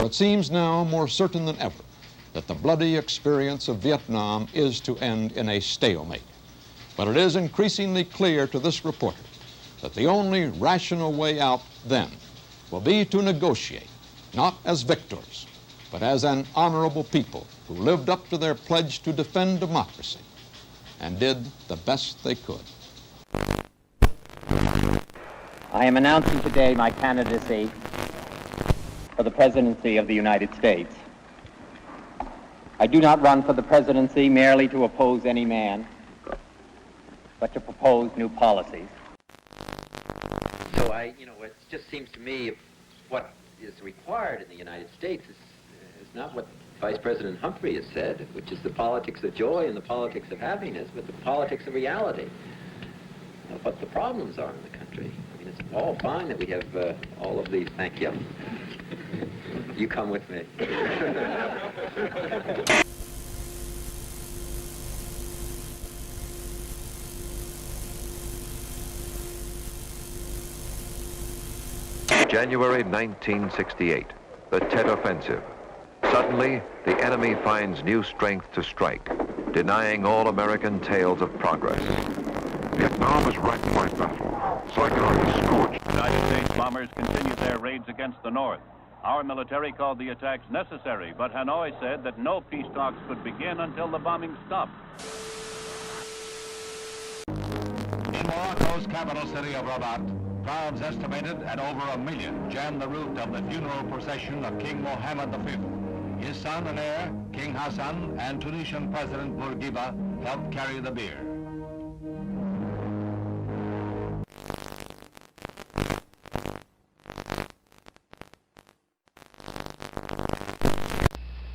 For it seems now more certain than ever that the bloody experience of Vietnam is to end in a stalemate. But it is increasingly clear to this reporter that the only rational way out then will be to negotiate, not as victors, but as an honorable people who lived up to their pledge to defend democracy and did the best they could. I am announcing today my candidacy for the presidency of the United States. I do not run for the presidency merely to oppose any man, but to propose new policies. So it just seems to me what is required in the United States is not what Vice President Humphrey has said, which is the politics of joy and the politics of happiness, but the politics of reality, of what the problems are in the country. I mean, it's all fine that we have all of these. Thank you. You come with me. January 1968, the Tet Offensive. Suddenly, the enemy finds new strength to strike, denying all American tales of progress. Vietnam is wrecked by battle. Saigon is scorched. United States bombers continued their raids against the North. Our military called the attacks necessary, but Hanoi said that no peace talks could begin until the bombing stopped. In Morocco's capital city of Rabat, crowds estimated at over 1 million jammed the route of the funeral procession of King Mohammed V. His son and heir, King Hassan, and Tunisian President Bourguiba helped carry the bier.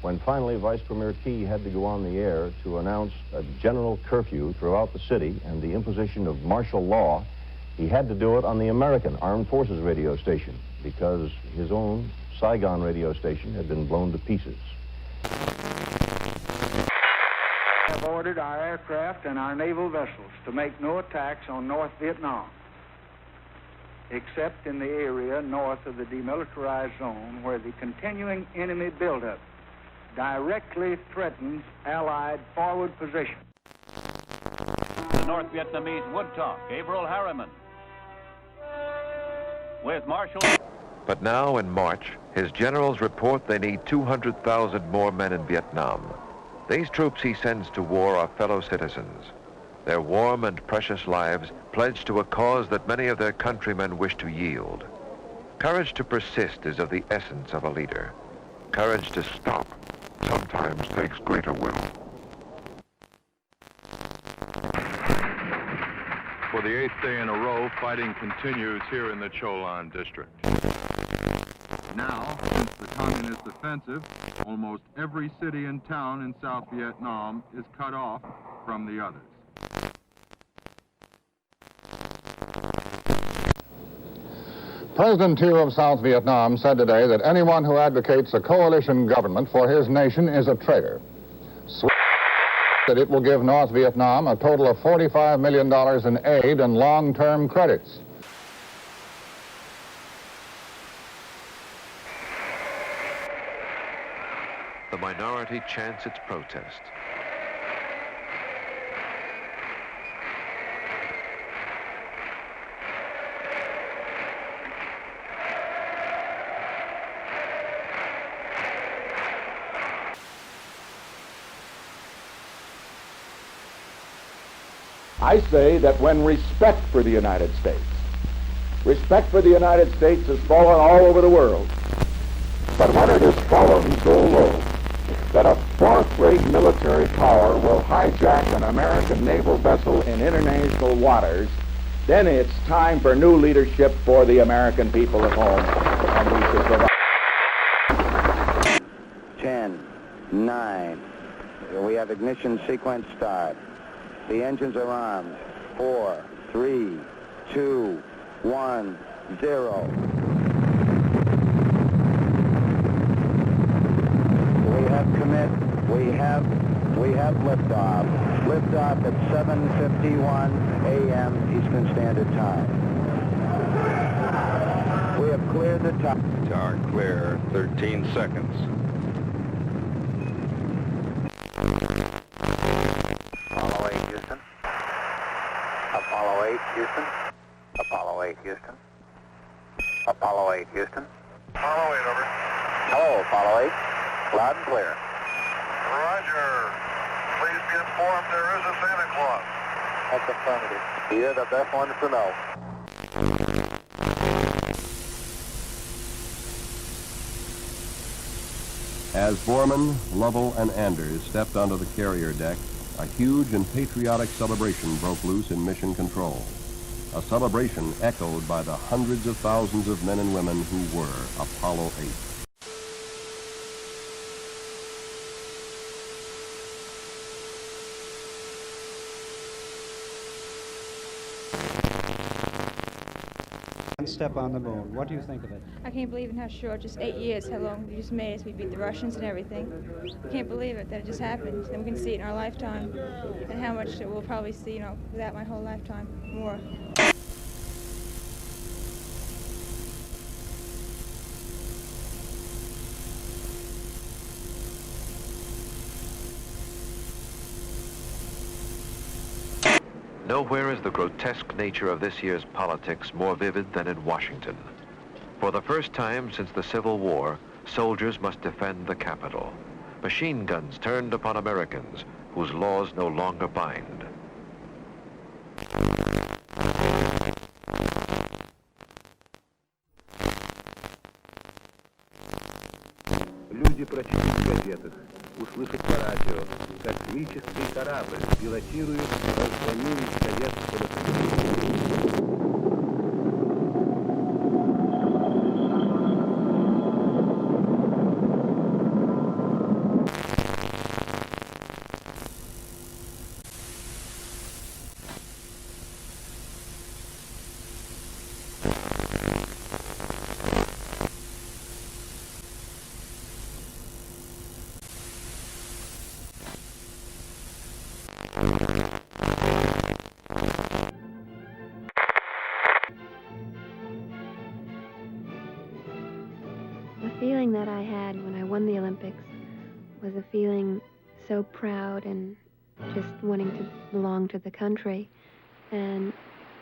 When finally Vice Premier Key had to go on the air to announce a general curfew throughout the city and the imposition of martial law, he had to do it on the American Armed Forces radio station because his own Saigon radio station had been blown to pieces. We have ordered our aircraft and our naval vessels to make no attacks on North Vietnam, except in the area north of the demilitarized zone where the continuing enemy buildup directly threatens Allied forward position. The North Vietnamese would talk. Gabriel Harriman. With Marshal... But now, in March, his generals report they need 200,000 more men in Vietnam. These troops he sends to war are fellow citizens. Their warm and precious lives pledged to a cause that many of their countrymen wish to yield. Courage to persist is of the essence of a leader. Courage to stop sometimes takes greater will. For the 8th day in a row, fighting continues here in the Cholan district. Now, since the communist offensive, almost every city and town in South Vietnam is cut off from the others. President Thieu of South Vietnam said today that anyone who advocates a coalition government for his nation is a traitor. That it will give North Vietnam a total of $45 million in aid and long-term credits. The minority chants its protest. I say that when respect for the United States has fallen all over the world, but when it has fallen so low that a fourth-rate military power will hijack an American naval vessel in international waters, then it's time for new leadership for the American people at home, and we should provide. 10, 9, we have ignition sequence start. The engines are armed. 4, 3, 2, 1, 0. We have commit. We have liftoff. Liftoff at 7:51 a.m. Eastern Standard Time. We have cleared the top. Tower clear, 13 seconds. Apollo 8, Houston. Apollo 8, Houston. Apollo 8, Houston. Apollo 8, Houston. Apollo 8, over. Hello, Apollo 8. Loud and clear. Roger. Please be informed there is a Santa Claus. That's affirmative. You're the best ones to know. As Borman, Lovell, and Anders stepped onto the carrier deck, a huge and patriotic celebration broke loose in Mission Control. A celebration echoed by the hundreds of thousands of men and women who were Apollo 8. Step on the moon. What do you think of it? I can't believe in how short, just 8 years, how long we just made us. We beat the Russians and everything. We can't believe it, that it just happened. And we can see it in our lifetime. And how much we'll probably see, you know, without my whole lifetime, more. Nowhere is the grotesque nature of this year's politics more vivid than in Washington. For the first time since the Civil War, soldiers must defend the Capitol. Machine guns turned upon Americans whose laws no longer bind. Люди прочтут в газетах, услышат по радио, как космический корабль пилотирует разгонение советского Союза. The feeling that I had when I won the Olympics was a feeling so proud and just wanting to belong to the country. And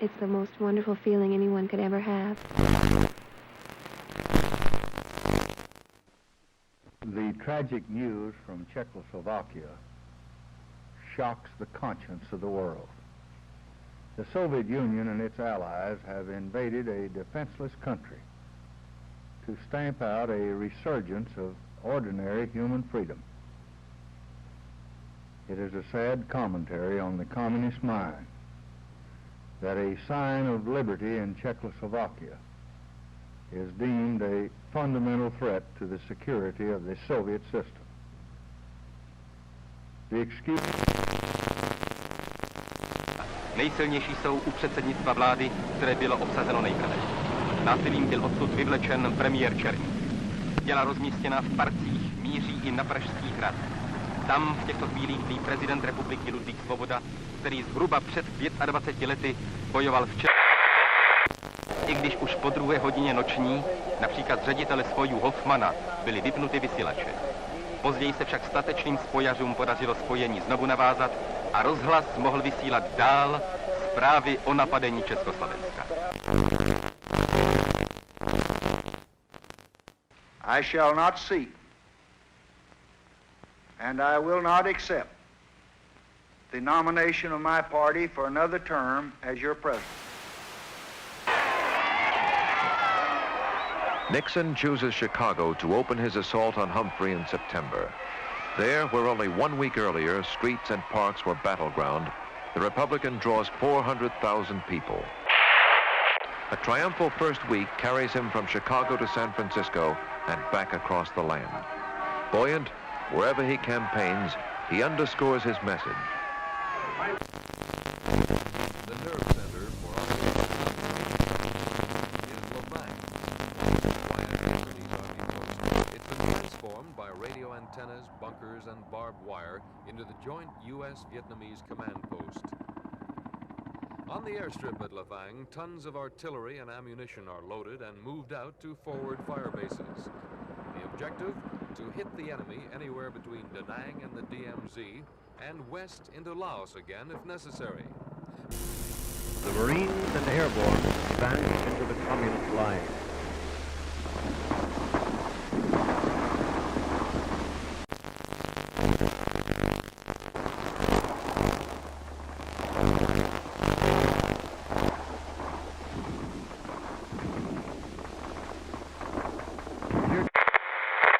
it's the most wonderful feeling anyone could ever have. The tragic news from Czechoslovakia shocks the conscience of the world. The Soviet Union and its allies have invaded a defenseless country to stamp out a resurgence of ordinary human freedom. It is a sad commentary on the communist mind that a sign of liberty in Czechoslovakia is deemed a fundamental threat to the security of the Soviet system. The excuse... Nejsilnější jsou u předsednictva vlády, které bylo obsazeno nejprve. Násilím byl odsud vyvlečen premiér Černý. Těla rozmístěna v parcích míří i na Pražský hrad. Tam v těchto chvílích tlí prezident republiky Ludvík Svoboda, který zhruba před 25 lety bojoval v I když už po 2. hodině noční, například z ředitele spojů Hoffmana, byly vypnuty vysílače. Později se však statečným spojařům podařilo spojení znovu navázat a rozhlas mohl vysílat dál zprávy o napadení Československa. I shall not seek, and I will not accept the nomination of my party for another term as your president. Nixon chooses Chicago to open his assault on Humphrey in September. There, where only 1 week earlier streets and parks were battleground, the Republican draws 400,000 people. A triumphal first week carries him from Chicago to San Francisco and back across the land. Buoyant, wherever he campaigns, he underscores his message. The nerve center for It's been transformed by radio antennas, bunkers, and barbed wire into the joint U.S.-Vietnamese command post. On the airstrip at Lafang, tons of artillery and ammunition are loaded and moved out to forward fire bases. The objective, to hit the enemy anywhere between Da Nang and the DMZ and west into Laos again if necessary. The Marines and airborne advanced into the communist lines.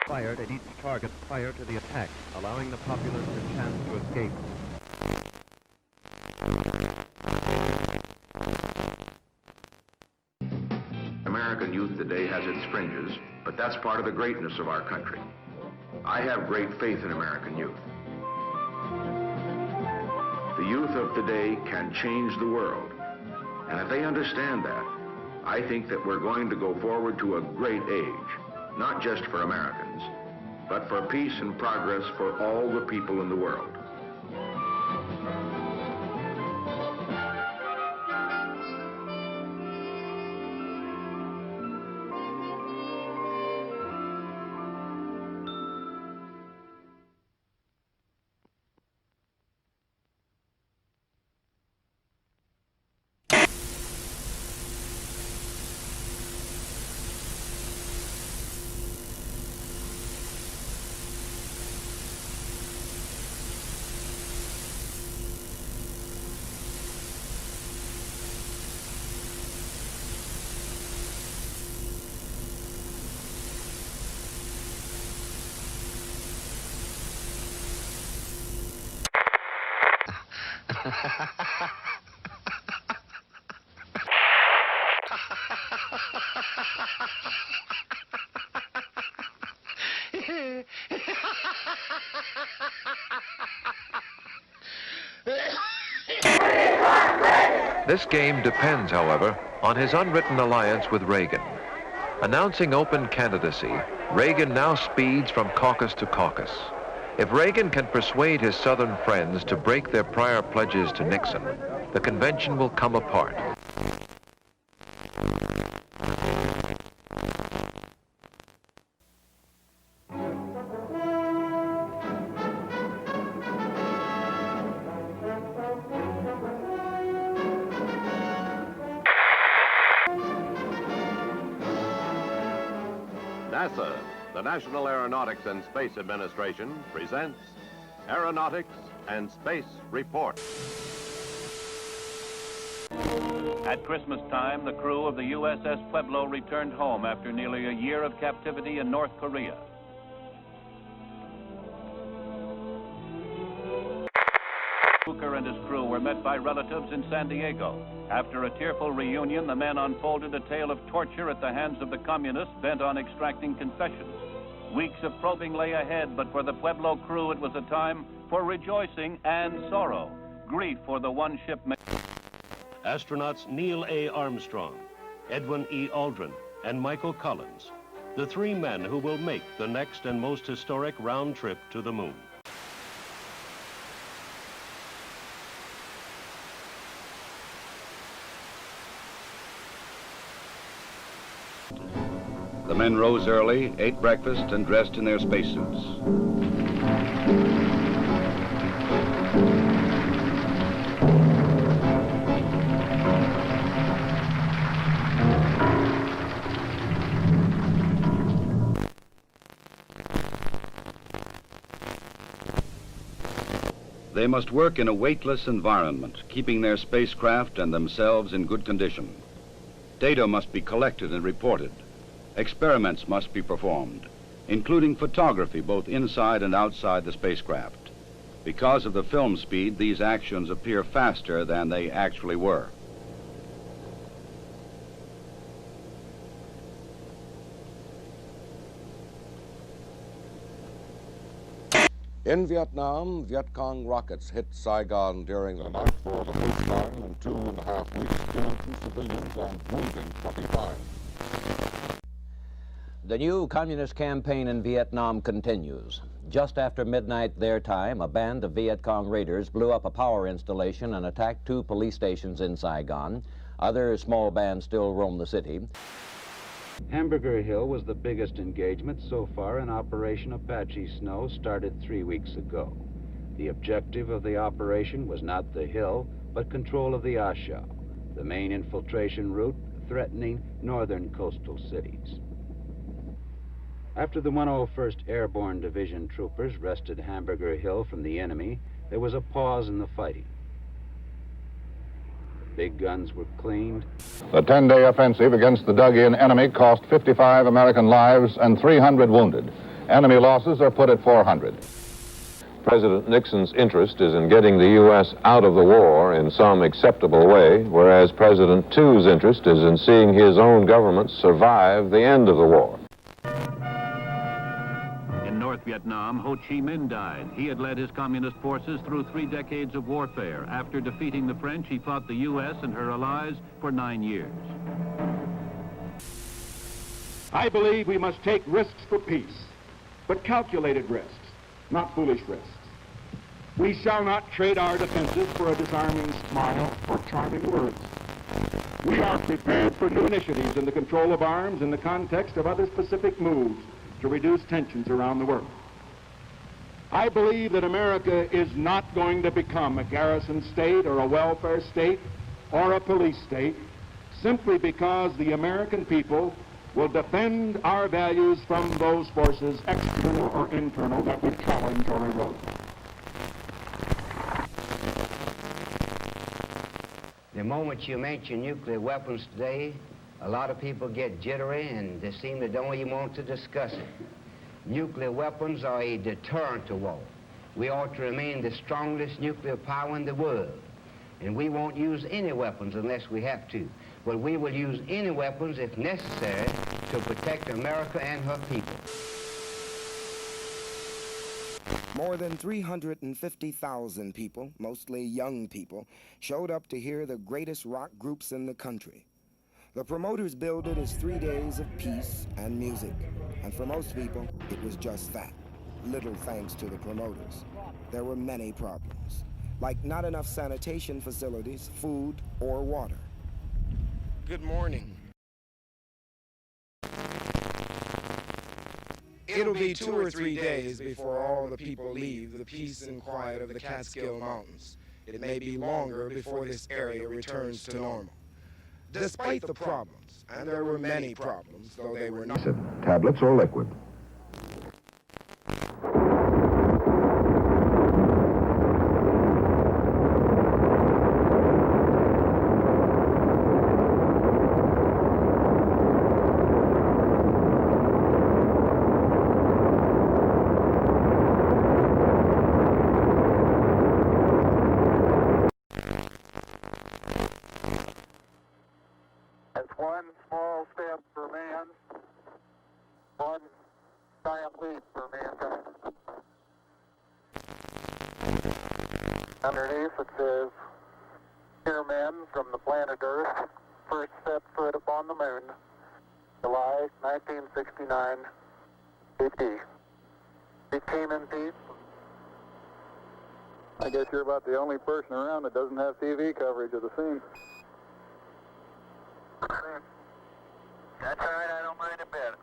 Fired at each target prior to the attack, allowing the populace a chance to escape. American youth today has its fringes, but that's part of the greatness of our country. I have great faith in American youth. The youth of today can change the world, and if they understand that, I think that we're going to go forward to a great age, not just for Americans, but for peace and progress for all the people in the world. This game depends, however, on his unwritten alliance with Reagan. Announcing open candidacy, Reagan now speeds from caucus to caucus. If Reagan can persuade his Southern friends to break their prior pledges to Nixon, the convention will come apart. NASA, the National Aeronautics and Space Administration, presents Aeronautics and Space Report. At Christmas time, the crew of the USS Pueblo returned home after nearly a year of captivity in North Korea. Hooker and his crew were met by relatives in San Diego. After a tearful reunion, the men unfolded a tale of torture at the hands of the communists bent on extracting confessions. Weeks of probing lay ahead, but for the Pueblo crew, it was a time for rejoicing and sorrow. Grief for the one shipmate. Astronauts Neil A. Armstrong, Edwin E. Aldrin, and Michael Collins, the three men who will make the next and most historic round trip to the moon. The men rose early, ate breakfast, and dressed in their spacesuits. They must work in a weightless environment, keeping their spacecraft and themselves in good condition. Data must be collected and reported. Experiments must be performed, including photography both inside and outside the spacecraft. Because of the film speed, these actions appear faster than they actually were. In Vietnam, Viet Cong rockets hit Saigon during the night for the first time in 2.5 weeks, killing 2 civilians and wounding 25. The new communist campaign in Vietnam continues. Just after midnight their time, a band of Viet Cong raiders blew up a power installation and attacked 2 police stations in Saigon. Other small bands still roam the city. Hamburger Hill was the biggest engagement so far in Operation Apache Snow, started 3 weeks ago. The objective of the operation was not the hill, but control of the A Shau, the main infiltration route threatening northern coastal cities. After the 101st Airborne Division troopers wrested Hamburger Hill from the enemy, there was a pause in the fighting. The big guns were cleaned. The 10-day offensive against the dug-in enemy cost 55 American lives and 300 wounded. Enemy losses are put at 400. President Nixon's interest is in getting the U.S. out of the war in some acceptable way, whereas President Thu's interest is in seeing his own government survive the end of the war. In North Vietnam, Ho Chi Minh died. He had led his communist forces through 3 decades of warfare. After defeating the French, he fought the U.S. and her allies for 9 years. I believe we must take risks for peace, but calculated risks, not foolish risks. We shall not trade our defenses for a disarming smile or charming words. We are prepared for new initiatives in the control of arms in the context of other specific moves to reduce tensions around the world. I believe that America is not going to become a garrison state or a welfare state or a police state simply because the American people will defend our values from those forces, external or internal, that would challenge or erode. The moment you mention nuclear weapons today, a lot of people get jittery and they seem to don't even want to discuss it. Nuclear weapons are a deterrent to war. We ought to remain the strongest nuclear power in the world. And we won't use any weapons unless we have to. But we will use any weapons if necessary to protect America and her people. More than 350,000 people, mostly young people, showed up to hear the greatest rock groups in the country. The promoters billed it as 3 days of peace and music. And for most people, it was just that. Little thanks to the promoters. There were many problems, like not enough sanitation facilities, food, or water. Good morning. It'll be 2 or 3 days before all the people leave the peace and quiet of the Catskill Mountains. It may be longer before this area returns to normal. Despite the problems, and there were many problems, though they were not... Tablets or liquid. One small step for man, one giant leap for mankind. Underneath it says, "Here men from the planet Earth first set foot upon the moon, July 1969 AD. It came in peace." I guess you're about the only person around that doesn't have TV coverage of the scene. That's all right, I don't mind a bit.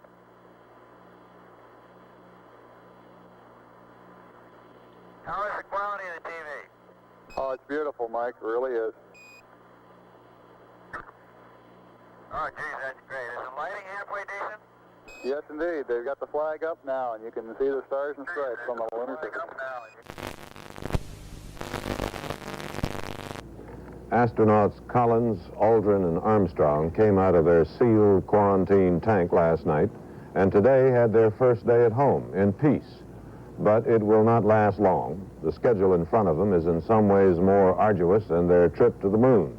How is the quality of the TV? Oh, it's beautiful, Mike, it really is. Oh, geez, that's great. Is the lighting halfway decent? Yes, indeed. They've got the flag up now, and you can see the stars and stripes on the lunar surface. Astronauts Collins, Aldrin, and Armstrong came out of their sealed quarantine tank last night and today had their first day at home in peace. But it will not last long. The schedule in front of them is in some ways more arduous than their trip to the moon.